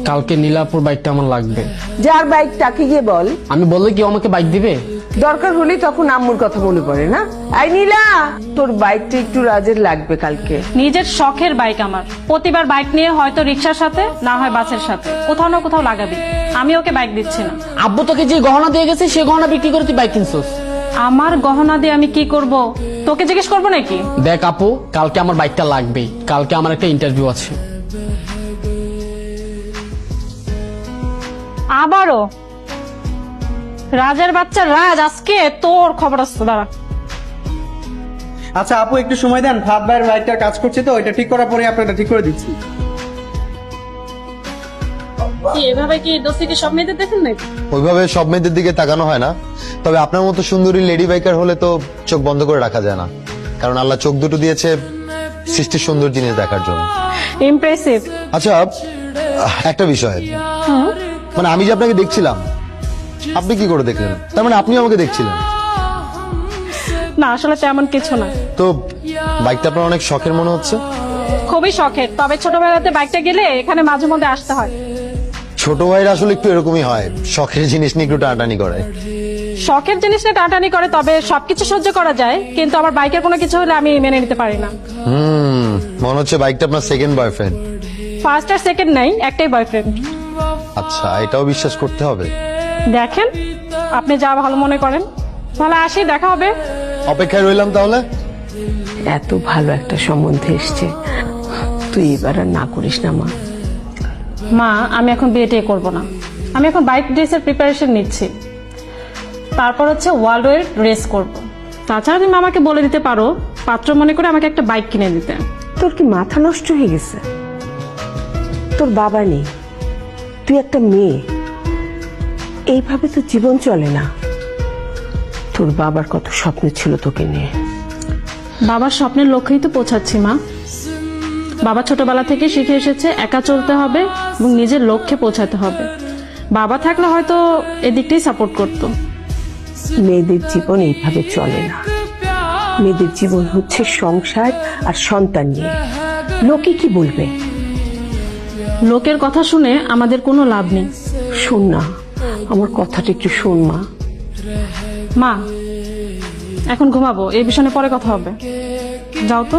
কালকে নীলাপুর বাইকটা আমার লাগবে। যার বাইক তাকে গিয়ে বল। আমি বললে কি আমাকে বাইক দিবে? দরকার হলে তখন আম্মুর কথা মনে পড়ে না? আই নীলা, তোর বাইকটা একটু রাজের লাগবে কালকে। নিজের শখের বাইক আমার, প্রতিবার বাইক নিয়ে হয়তো রিক্সার সাথে না হয় বাসের সাথে কোথাও না কোথাও লাগাবি। আমি ওকে বাইক দিচ্ছি না। আব্বু তোকে যে গহনা দিয়ে গেছে সে গহনা বিক্রি করে তুই বাইক কিনছিস। আমার গহনা দিয়ে আমি কি করব তোকে জিজ্ঞেস করবো নাকি? দেখ আপু, কালকে আমার বাইকটা লাগবেই। কালকে আমার একটা ইন্টারভিউ আছে। আবারও রাজের বাচ্চা রাজ, আজকে তোর খবর আছে, দাঁড়া। আচ্ছা আপু একটু সময় দেন, ফাদ ভাইয়ের বাইকটার কাজ করছে তো, এটা ঠিক করার পরে আপনারা ঠিক করে দিচ্ছি। কি এভাবে কি দোস্তিকে সব মেয়েদের দেখেন নাকি? ওইভাবে সব মেয়েদের দিকে তাকানো হয় না, তবে আপনার মতো সুন্দরী লেডি বাইকার হলে তো চোখ বন্ধ করে রাখা যায় না, কারণ আল্লাহ চোখ দুটো দিয়েছে সৃষ্টির সুন্দর জিনিস দেখার জন্য। ইমপ্রেসিভ। আচ্ছা একটা বিষয়, মানে আমি যে আপনাকে দেখছিলাম, আপনি কি করে দেখলেন? তার মানে আপনি আমাকে দেখছিলেন? না আসলে তেমন কিছু না। তো বাইকটা আপনার অনেক শখের মনে হচ্ছে। খুবই শখের, তবে ছোটবেলাতে বাইকটা গেলে এখানে মাঝে মধ্যে আসতে হয়। ছোট ভাইরা আসলে একটু এরকমই হয়, শখের জিনিস নিয়ে একটু টানাটানি করে। শখের জিনিস নিয়ে টানাটানি করে, তবে সবকিছু সহ্য করা যায়, কিন্তু আমার বাইকের কোনো কিছু হলে আমি মেনে নিতে পারি না। মনে হচ্ছে বাইকটা আপনার সেকেন্ড বয়ফ্রেন্ড। ফার্স্ট আর সেকেন্ড নাই, একটাই বয়ফ্রেন্ড। আচ্ছা, এটাও বিশ্বাস করতে হবে? দেখেন আপনি যা ভালো মনে করেন। তাহলে আসি, দেখা হবে। অপেক্ষায় রইলাম তাহলে। এত ভালো একটা সম্বন্ধে এসছে, তুই এবার আর না করিস না মা। মা আমি এখন বিয়েটাই করব না, আমি এখন বাইক রেসের প্রিপারেশন নিচ্ছি, তারপর হচ্ছে ওয়ার্ল্ড ওয়াইড রেস করব। তাছাড়া তুমি আমাকে বলে দিতে পারো পাত্র মনে করে আমাকে একটা বাইক কিনে দিতে। তোর কি মাথা নষ্ট হয়ে গেছে? তোর বাবা নেই, তুই একটা মেয়ে, এইভাবে তো জীবন চলে না। তোর বাবার কত স্বপ্ন ছিল তোকে নিয়ে। বাবার স্বপ্নের লক্ষ্যেই তো পৌঁছাচ্ছি মা। বাবা ছোটবেলা থেকে শিখে এসেছে একা চলতে হবে এবং নিজের লক্ষ্যে পৌঁছাতে হবে। বাবা থাকলে হয়তো এদিকটাই সাপোর্ট করতো। মেয়েদের জীবন এইভাবে চলে না। মেয়েদের জীবন হচ্ছে সংসার আর সন্তান নিয়ে। লোকে কি বলবে? লোকের কথা শুনে আমাদের কোনো লাভ নেই। শোন না, আমার কথাটা একটু শোন মা। মা এখন ঘুমাবো, এই বিষয়ে পরে কথা হবে। যাও তো।